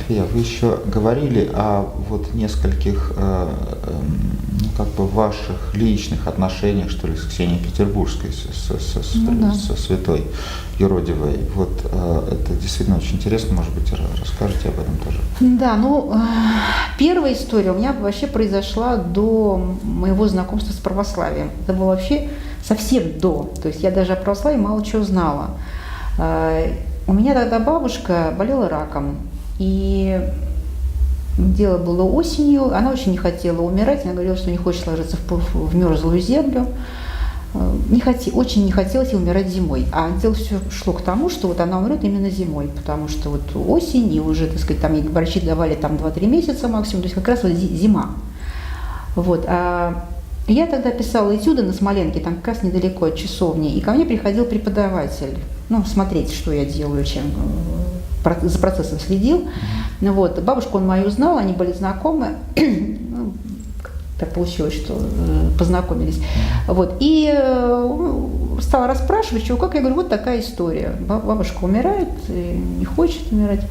София, вы еще говорили о вот нескольких ваших личных отношениях, что ли, с Ксенией Петербургской, со святой Юродивой. Вот это действительно очень интересно, может быть, расскажете об этом тоже. Да, первая история у меня вообще произошла до моего знакомства с православием. Это было вообще совсем до. То есть я даже о православии мало чего знала. У меня тогда бабушка болела раком, и дело было осенью, она очень не хотела умирать, она говорила, что не хочет ложиться в мерзлую землю, очень не хотелось ей умирать зимой, а дело все шло к тому, что вот она умрет именно зимой, потому что вот осень, и уже, так сказать, там ей врачи давали там 2-3 месяца максимум, то есть как раз вот зима. Вот. Я тогда писала этюды на Смоленке, там как раз недалеко от часовни, и ко мне приходил преподаватель, смотреть, что я делаю, чем за процессом следил. Вот. Бабушку он мою узнал, они были знакомы, так получилось, что познакомились. Вот. И стала расспрашивать, чего как, я говорю, вот такая история. Бабушка умирает, не хочет умирать,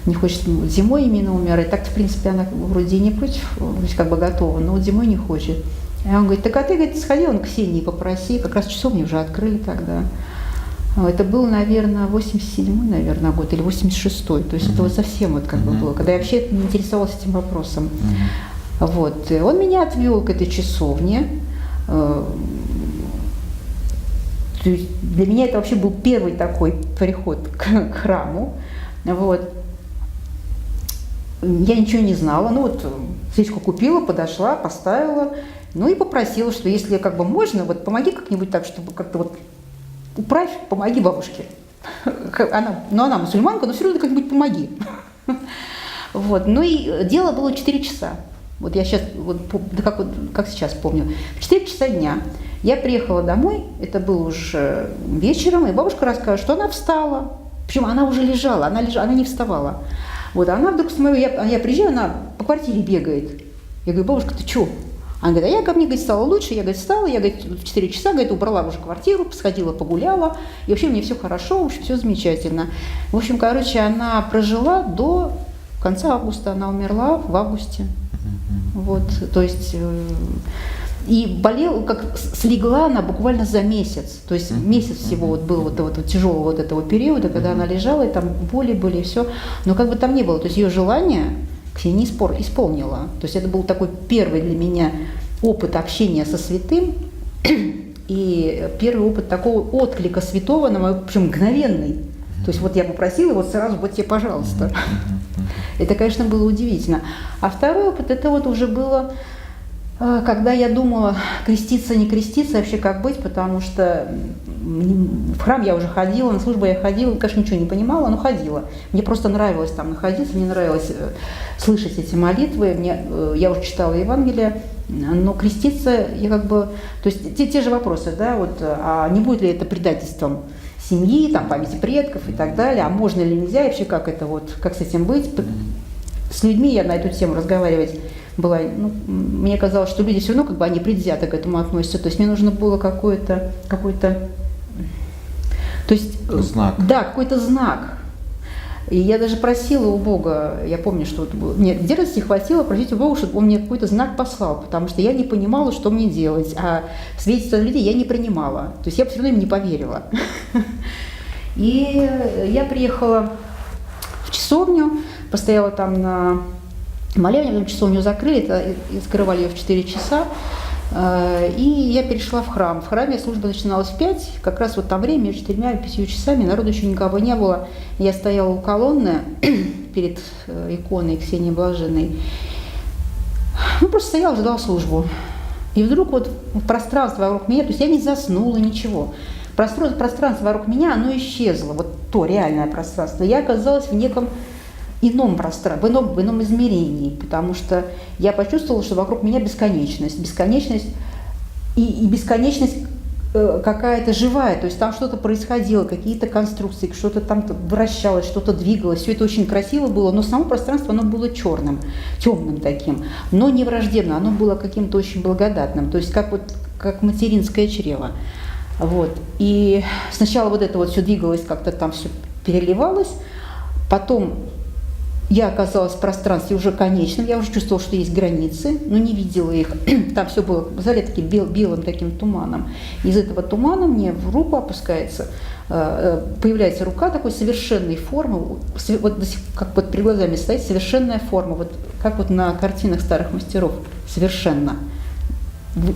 не хочет зимой именно умирать. Так-то, в принципе, она вроде и не против, то есть как бы готова, но вот зимой не хочет. И он говорит, так а ты, говорит, сходила к Ксении, попроси, как раз часовню уже открыли тогда. Это был, наверное, 87-й, год или 86-й, то есть это вот совсем вот как бы было, когда я вообще не интересовалась этим вопросом. Вот. И он меня отвел к этой часовне. То есть для меня это вообще был первый такой приход к храму. Вот. Я ничего не знала, свечку купила, подошла, поставила, и попросила, что если как бы можно, вот помоги как-нибудь так, чтобы как-то вот управь, помоги бабушке. Она мусульманка, но все равно как-нибудь помоги. Вот. И дело было 4 часа. Вот я сейчас, как сейчас помню, в 4 часа дня я приехала домой, это было уже вечером, и бабушка рассказывает, что она встала. Причем она уже лежала, она не вставала. Вот, она вдруг я приезжаю, она по квартире бегает. Я говорю, бабушка, ты что? Она говорит, ко мне, стало лучше, я, встала, я, в 4 часа, убрала уже квартиру, сходила, погуляла, и вообще мне все хорошо, в общем, все замечательно. В общем, она прожила до конца августа, она умерла в августе. Вот, то есть, и болела, слегла она буквально за месяц, то есть месяц всего вот был вот тяжелого вот этого периода, когда она лежала, и там боли были, и все, но как бы там не было, то есть ее желание Ксения исполнила. То есть это был такой первый для меня опыт общения со святым и первый опыт такого отклика святого на мою, причем мгновенный. То есть вот я попросила, вот сразу, вот тебе, пожалуйста. Это, конечно, было удивительно. А второй опыт, это вот уже было, когда я думала, креститься, не креститься, вообще как быть, потому что в храм я уже ходила, на службу я ходила, конечно, ничего не понимала, но ходила. Мне просто нравилось там находиться, мне нравилось слышать эти молитвы, я уже читала Евангелие, но креститься я то есть те же вопросы, да, вот, а не будет ли это предательством семьи, там, памяти предков и так далее, а можно или нельзя, и вообще как с этим быть. С людьми я на эту тему разговаривать была, мне казалось, что люди все равно они предвзято к этому относятся, то есть мне нужно было какой-то, то есть, знак. Да, какой-то знак. И я даже просила у Бога, я помню, что мне дерзости хватило просить у Бога, чтобы он мне какой-то знак послал, потому что я не понимала, что мне делать, а свидетельства людей я не принимала, то есть я все равно им не поверила. И я приехала в часовню, постояла там на молебне, потом часовню закрыли, и скрывали ее в 4 часа. И я перешла в храм. В храме служба начиналась в 5, как раз вот там время, между 4 и 5 часами, народу еще никого не было. Я стояла у колонны перед иконой Ксении Блаженной. Просто стояла, ждала службу. И вдруг вот пространство вокруг меня, то есть я не заснула, ничего. Пространство вокруг меня, оно исчезло, вот то реальное пространство. Я оказалась в неком ином пространстве, в ином измерении, потому что я почувствовала, что вокруг меня бесконечность и бесконечность какая-то живая, то есть там что-то происходило, какие-то конструкции, что-то там вращалось, что-то двигалось, все это очень красиво было, но само пространство, оно было черным, темным таким, но не враждебно, оно было каким-то очень благодатным, то есть как материнское чрево. Вот. И сначала вот это вот все двигалось, как-то там все переливалось, потом я оказалась в пространстве уже конечном, я уже чувствовала, что есть границы, но не видела их. Там все было залито таким белым таким туманом. Из этого тумана мне в руку опускается, появляется рука такой совершенной формы, вот как вот перед глазами стоит совершенная форма, вот как вот на картинах старых мастеров, совершенно.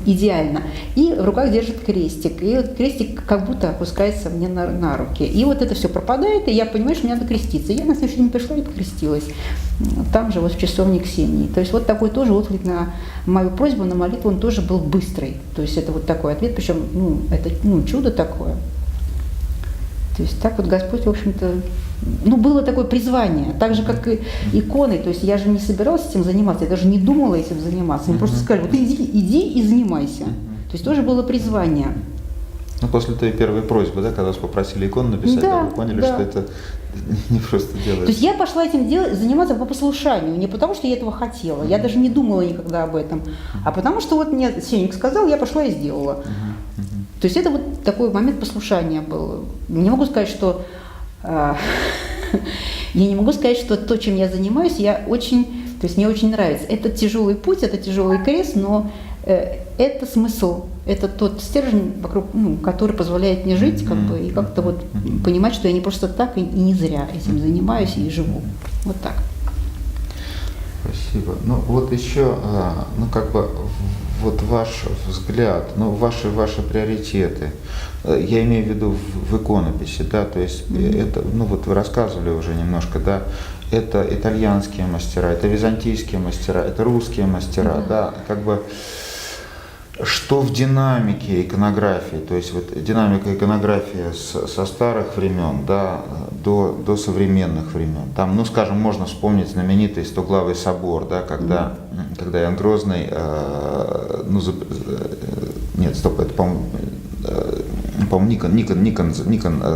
Идеально. И в руках держит крестик. И вот крестик как будто опускается мне на руки. И вот это все пропадает, и я понимаю, что мне надо креститься. Я на следующий день пришла и покрестилась. Там же вот в часовне Ксении. То есть вот такой тоже отклик на мою просьбу, на молитву, он тоже был быстрый. То есть это вот такой ответ, причем это чудо такое. То есть так вот Господь, в общем-то, было такое призвание, так же, как и иконы. То есть я же не собиралась этим заниматься, я даже не думала этим заниматься. Мне просто сказали, вот иди и занимайся. То есть тоже было призвание. Ну, после той первой просьбы, да, когда вас попросили икону написать, да, вы поняли, что это не просто делается. То есть я пошла этим заниматься по послушанию, не потому что я этого хотела, я даже не думала никогда об этом, а потому что вот мне священник сказал, я пошла и сделала. То есть это вот такой момент послушания был. Не могу сказать, что я не могу сказать, что то, чем я занимаюсь, то есть мне очень нравится. Это тяжелый путь, это тяжелый крест, но это смысл, это тот стержень, вокруг, который позволяет мне жить, как бы, и как-то вот понимать, что я не просто так и не зря этим занимаюсь и живу. Вот так. Спасибо. Ну вот еще, вот ваш взгляд, ваши приоритеты. Я имею в виду в иконописи, да, то есть это, вот вы рассказывали уже немножко, да, это итальянские мастера, это византийские мастера, это русские мастера, да, как бы что в динамике иконографии, то есть вот динамика иконографии со старых времен, да, до современных времен. Там, скажем, можно вспомнить знаменитый Стоглавый собор, да, когда Иоанн Грозный, это, по-моему, Никон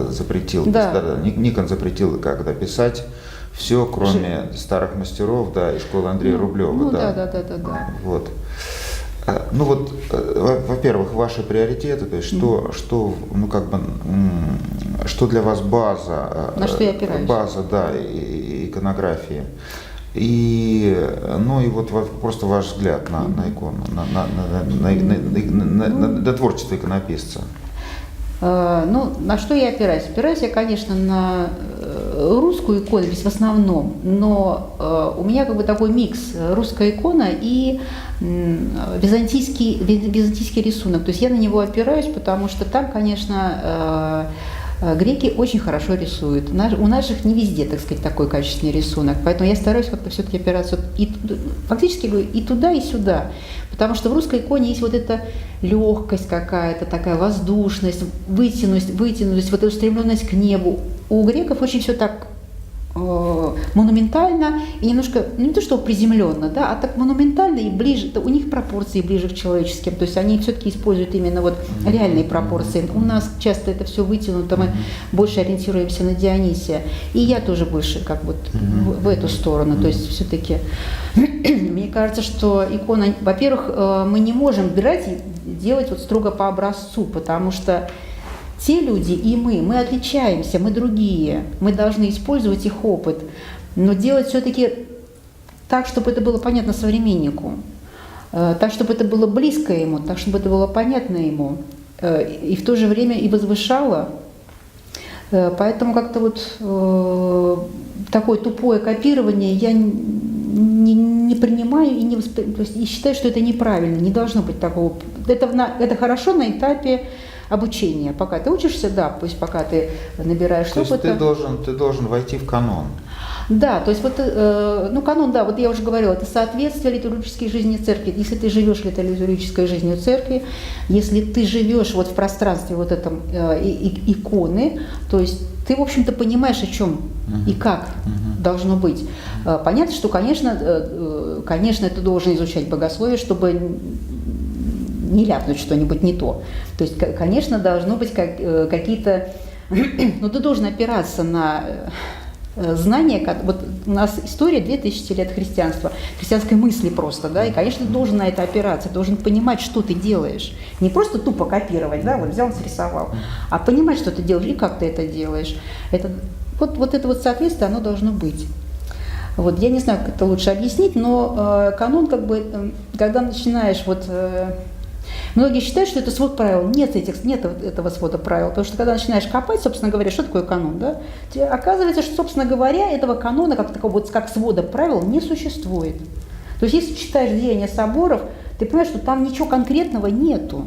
запретил, да. Никон запретил, когда писать все, кроме старых мастеров, да, и школы Андрея Рублева, да. Вот. Во-первых, ваши приоритеты, то есть что для вас база, на что я опираюсь? База, да, иконографии. И вот просто ваш взгляд на икону, на творчество иконописца. На что я опираюсь? Опираюсь я, конечно, на русскую иконопись в основном, но у меня как бы такой микс: русская икона и византийский рисунок. То есть я на него опираюсь, потому что там, конечно, греки очень хорошо рисуют. У наших не везде, так сказать, такой качественный рисунок. Поэтому я стараюсь как-то все-таки опираться фактически и туда, и сюда. Потому что в русской иконе есть вот эта легкость какая-то, такая воздушность, вытянутость, вот эта устремленность к небу. У греков очень все так монументально и немножко, не то что приземленно, да, а так монументально и ближе, у них пропорции ближе к человеческим, то есть они все-таки используют именно вот реальные пропорции. У нас часто это все вытянуто, мы больше ориентируемся на Дионисия, и я тоже больше как вот в эту сторону, то есть все-таки мне кажется, что икона, во-первых, мы не можем брать и делать вот строго по образцу, потому что те люди и мы отличаемся, мы другие, мы должны использовать их опыт, но делать все-таки так, чтобы это было понятно современнику, так, чтобы это было близко ему, так, чтобы это было понятно ему, и в то же время и возвышало. Поэтому как-то вот такое тупое копирование я не принимаю и и считаю, что это неправильно, не должно быть такого. Это хорошо на этапе обучения. Пока ты учишься, да, пусть пока ты набираешь опыта. То есть ты должен войти в канон. Да, то есть вот, канон, да, вот я уже говорила, это соответствие литургической жизни церкви. Если ты живешь литургической жизнью церкви, если ты живешь вот в пространстве вот этом иконы, то есть ты, в общем-то, понимаешь, о чем и как должно быть. Понятно, что, конечно, ты должен изучать богословие, чтобы не ляпнуть что-нибудь не то. То есть, конечно, должно быть какие-то... Но ты должен опираться на знания. Вот у нас история 2000 лет христианской мысли просто, да, и, конечно, ты должен на это опираться, ты должен понимать, что ты делаешь. Не просто тупо копировать, да, вот взял, срисовал, а понимать, что ты делаешь и как ты это делаешь. Вот это вот соответствие, оно должно быть. Вот, я не знаю, как это лучше объяснить, но канон, как бы, когда начинаешь вот... Многие считают, что это свод правил. Нет этого свода правил. Потому что когда начинаешь копать, собственно говоря, что такое канон, да? Оказывается, что, собственно говоря, этого канона, как такого вот, как свода правил, не существует. То есть, если читаешь деяния соборов, ты понимаешь, что там ничего конкретного нету.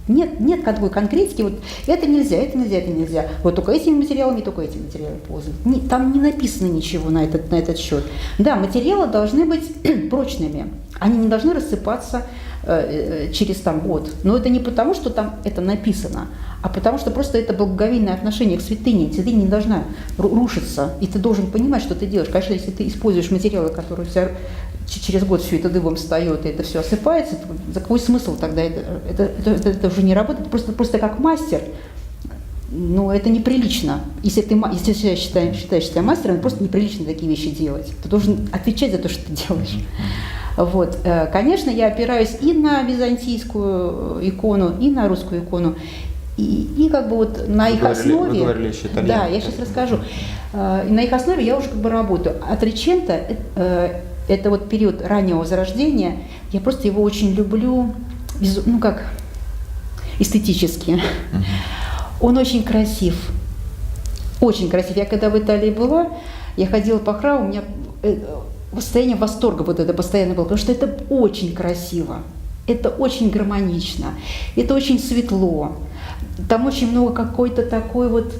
Нет такой конкретики, вот это нельзя, это нельзя, это нельзя. Вот только этими материалами, только этими материалами пользоваться. Там не написано ничего на этот счет. Да, материалы должны быть прочными. Они не должны рассыпаться через год. Но это не потому, что там это написано, а потому что просто это благоговейное отношение к святыне. Святыня не должна рушиться, и ты должен понимать, что ты делаешь. Конечно, если ты используешь материалы, которые у тебя через год все это дыбом встает, и это все осыпается, то за какой смысл тогда? Это уже не работает, просто как мастер. Но это неприлично. Если ты считаешь себя мастером, просто неприлично такие вещи делать. Ты должен отвечать за то, что ты делаешь. Вот. Конечно, я опираюсь и на византийскую икону, и на русскую икону, и как бы вот на их основе... Вы говорили еще итальянский. Да, я сейчас расскажу. На их основе я уже как бы работаю. А Триченто, это вот период раннего Возрождения, я просто его очень люблю, эстетически. Он очень красив. Очень красив. Я когда в Италии была, я ходила по храму, у меня состояние восторга вот это постоянно было, потому что это очень красиво, это очень гармонично, это очень светло. Там очень много какой-то такой вот,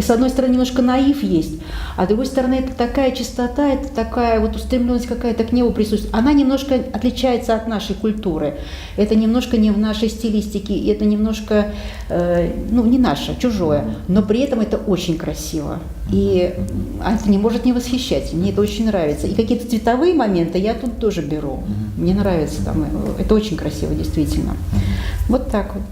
с одной стороны, немножко наив есть, а с другой стороны, это такая чистота, это такая вот устремленность какая-то к небу присутствует. Она немножко отличается от нашей культуры. Это немножко не в нашей стилистике, это немножко, не наше, чужое, но при этом это очень красиво. И это не может не восхищать, мне это очень нравится. И какие-то цветовые моменты я тут тоже беру. Мне нравится, это очень красиво, действительно. Вот так вот.